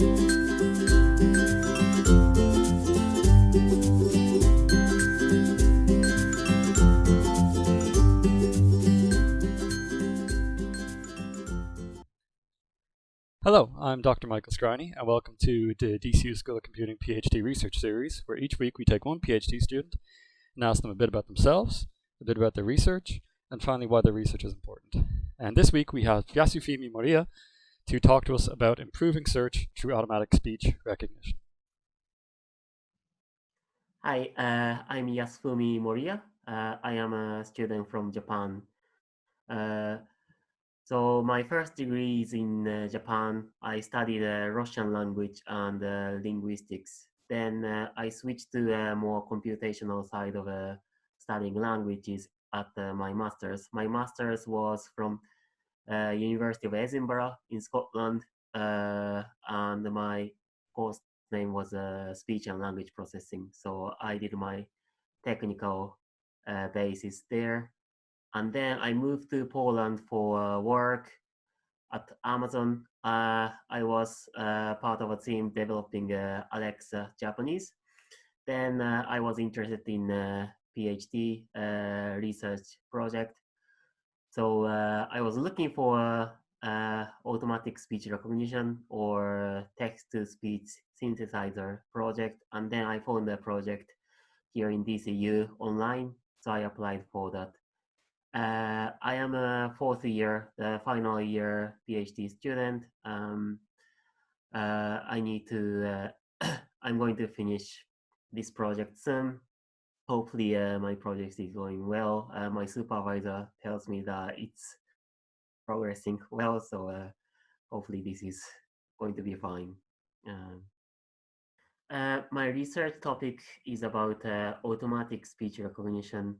Hello, I'm Dr. Michael Scriny, and welcome to the DCU School of Computing PhD Research Series, where each week we take one PhD student and ask them a bit about themselves, a bit about their research, and finally why their research is important. And this week we have Yasufumi Moriya to talk to us about improving search through automatic speech recognition. Hi, I'm Yasufumi Moriya. I am a student from Japan. Uh, so my first degree is in Japan. I studied Russian language and linguistics. Then I switched to a more computational side of studying languages at my master's. My master's was from University of Edinburgh in Scotland, and my course name was speech and language processing. So I did my technical basis there. And then I moved to Poland for work at Amazon. I was part of a team developing Alexa Japanese. Then I was interested in PhD research project. So I was looking for automatic speech recognition or text-to-speech synthesizer project, and then I found a project here in DCU online, so I applied for that. I am a fourth year, the final year PhD student. I need to, I'm going to finish this project soon. Hopefully my project is going well. My supervisor tells me that it's progressing well, so hopefully this is going to be fine. Um, my research topic is about automatic speech recognition.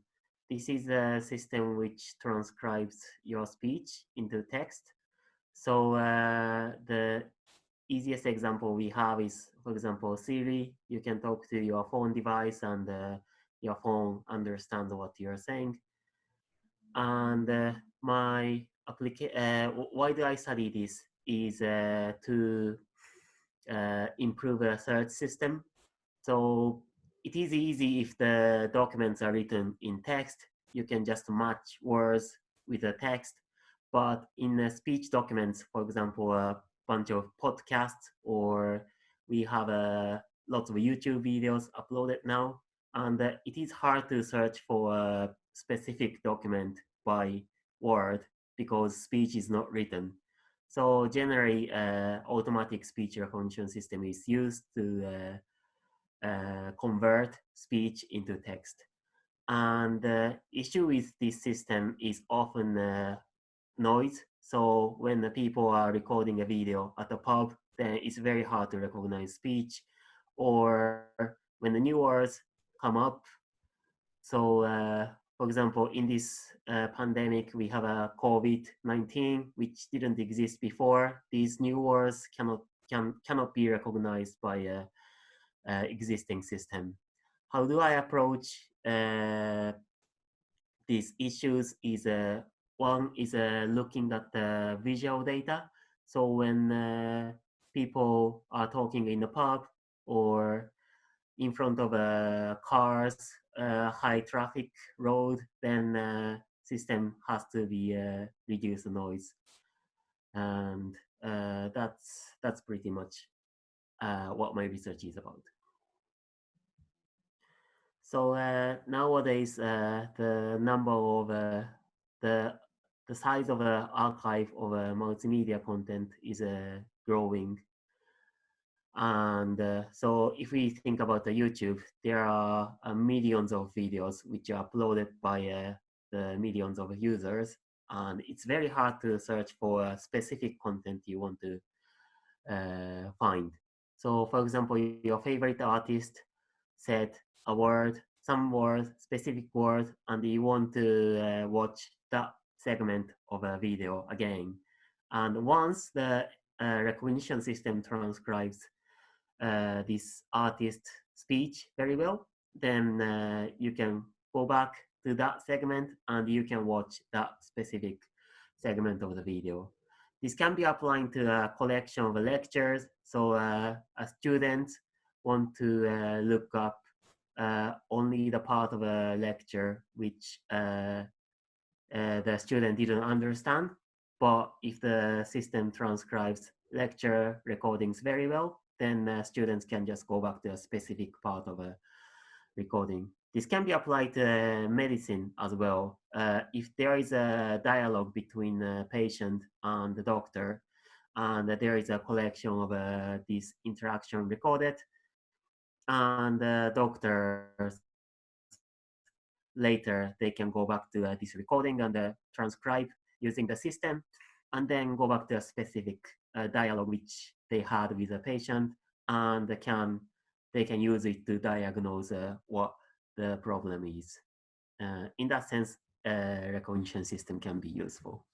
This is a system which transcribes your speech into text. So the easiest example we have is, for example, Siri. You can talk to your phone device and your phone understands what you're saying. And my why do I study this is to improve a search system. So it is easy if the documents are written in text, you can just match words with the text. But in speech documents, for example, a bunch of podcasts, or we have lots of YouTube videos uploaded now, and it is hard to search for a specific document by word because speech is not written. So generally, automatic speech recognition system is used to convert speech into text. And the issue with this system is often noise. So when the people are recording a video at a pub, then it's very hard to recognize speech. Or when the new words come up. So for example, in this pandemic, we have a COVID-19, which didn't exist before. These new words cannot be recognized by a existing system. How do I approach these issues is one is looking at the visual data. So when people are talking in a pub or in front of cars, high traffic road, then system has to be reduce the noise, and that's pretty much what my research is about. So nowadays, the number of the the size of the archive of multimedia content is growing, and so if we think about the YouTube, there are millions of videos which are uploaded by the millions of users, and it's very hard to search for specific content you want to find. So, for example, your favorite artist said a word, some word, specific word, and you want to watch that segment of a video again. And once the recognition system transcribes this artist speech very well, then you can go back to that segment and you can watch that specific segment of the video. This can be applied to a collection of lectures. So a student want to look up only the part of a lecture which the student didn't understand. But if the system transcribes lecture recordings very well, then students can just go back to a specific part of a recording. This can be applied to medicine as well. If there is a dialogue between the patient and the doctor, and there is a collection of this interaction recorded, and the doctors later they can go back to this recording and transcribe using the system, and then go back to a specific dialogue which they had with the patient, and they can use it to diagnose what the problem is. In that sense, recognition system can be useful.